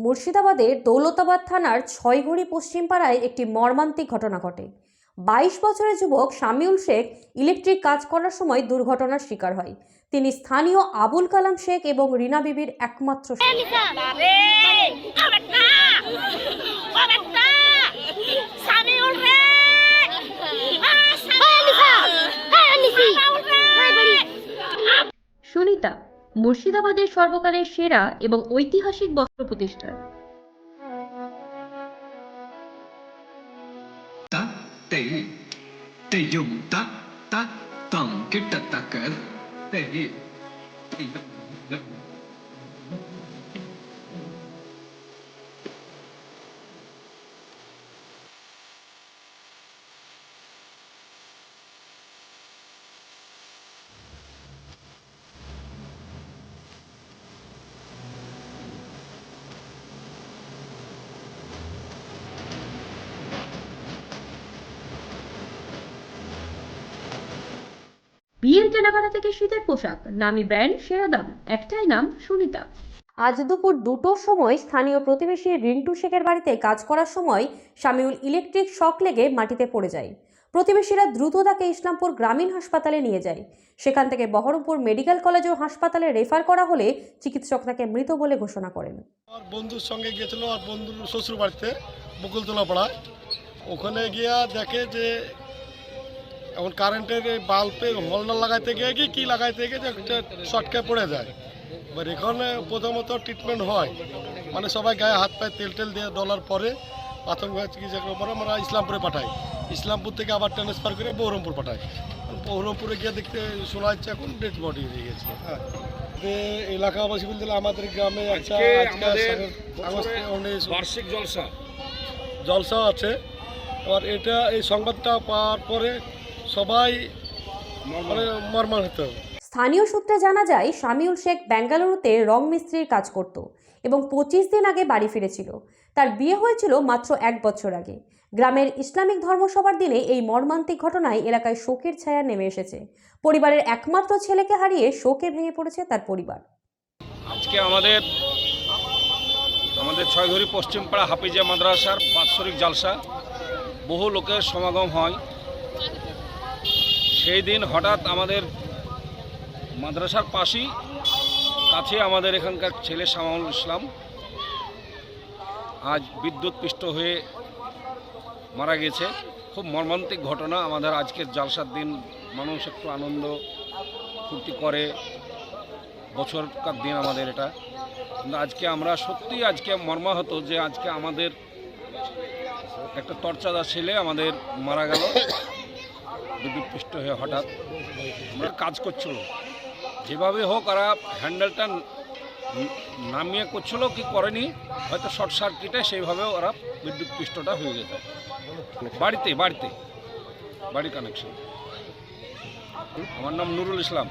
মুর্শিদাবাদের দৌলতাবাদ থানার ছয়ঘড়ি পশ্চিম পাড়ায় একটি মর্মান্তিক ঘটনা ঘটে। 22 বছরের যুবক শামিউল শেখ ইলেকট্রিক কাজ করার সময় দুর্ঘটনার শিকার হয়। তিনি স্থানীয় আবুল কালাম শেখ এবং রিনা বিবির একমাত্র সুনিতা মুর্শিদাবাদের সর্বকালের সেরা এবং ঐতিহাসিক বস্ত্র প্রতিষ্ঠান। বিয়ের কেনাকাটা থেকে শীতের পোশাক, নামি ব্র্যান্ড, সেরা দাম, একটাই নাম সুনিতা। আজ দুপুর 2টোর সময় স্থানীয় প্রতিবেশী রিন্টু শেখের বাড়িতে কাজ করার সময় শামিউল ইলেকট্রিক শক লেগে মাটিতে পড়ে যায়। প্রতিবেশীরা দ্রুত তাকে ইসলামপুর গ্রামীণ হাসপাতালে নিয়ে যায়। সেখান থেকে বহরমপুর মেডিকেল কলেজ ও হাসপাতালে রেফার করা হলে চিকিৎসক তাকে মৃত বলে ঘোষণা করেন। আর বন্ধুর সঙ্গে গিয়েছিল, আর বন্ধুর শ্বশুর বাড়িতে বকুলতলা পাড়া, ওখানে গিয়া দেখে যে এখন কারেন্টের বাল্বে হোল্ডার লাগাইতে গিয়ে কি লাগাইতে গিয়ে যে একটা শর্টকে পড়ে যায়। এবার এখানে প্রথমত ট্রিটমেন্ট হয়, মানে সবাই গায়ে হাত পায়ে তেল দিয়ে ডলার পরে প্রাথমিক চিকিৎসা করার পরে আমরা ইসলামপুরে পাঠাই। ইসলামপুর থেকে আবার ট্রান্সফার করে বহরমপুর পাঠাই। বহরমপুরে গিয়ে দেখতে শোনা যাচ্ছে এখন ডেড বডি হয়ে গেছে। এলাকাবাসী বলতে আমাদের গ্রামে একটা বার্ষিক জলসা আছে। এবার এই সংবাদটা পাওয়ার পরে সবাই মানে মর্মাহত। স্থানীয় সূত্রে জানা যায় শামিউল শেখ বেঙ্গালুরুতে রং মিস্ত্রির কাজ করত এবং 25 দিন আগে বাড়ি ফিরেছিল। তার বিয়ে হয়েছিল মাত্র 1 বছর আগে। গ্রামের ইসলামিক ধর্মসভার দিনে এই মর্মান্তিক ঘটনায় এলাকায় শোকের ছায়া নেমে এসেছে। পরিবারের একমাত্র ছেলেকে হারিয়ে শোকে ভেঙে পড়েছে তার পরিবার। আজকে আমাদের ছয়ঘড়ি পশ্চিম পাড়া হাফিজিয়া মাদ্রাসার বাৎসরিক জালসা, বহু লোকের সমাগম হয়। সেই দিন হঠাৎ আমাদের মাদ্রাসার পাশেই কাছে আমাদের এখানকার ছেলে শামিউল ইসলাম আজ বিদ্যুৎপৃষ্ট হয়ে মারা গেছে। খুব মর্মান্তিক ঘটনা। আমাদের আজকের জালসার দিন মানুষ একটু আনন্দ ফুর্তি করে, বছরকার দিন আমাদের এটা, কিন্তু আজকে আমরা সত্যিই আজকে মর্মাহত যে আজকে আমাদের একটা তরচাদার ছেলে আমাদের মারা গেল বিদ্যুৎপৃষ্ট হয়ে। হঠাৎ আমরা কাজ করছিল, যেভাবে হোক ওরা হ্যান্ডেলটা নামিয়ে করছিল কি করেনি, হয়তো শর্ট সার্কিটে সেইভাবে ওরা বিদ্যুৎপৃষ্টটা হয়ে গেছে। বাড়ি কানেকশন। আমার নাম নুরুল ইসলাম।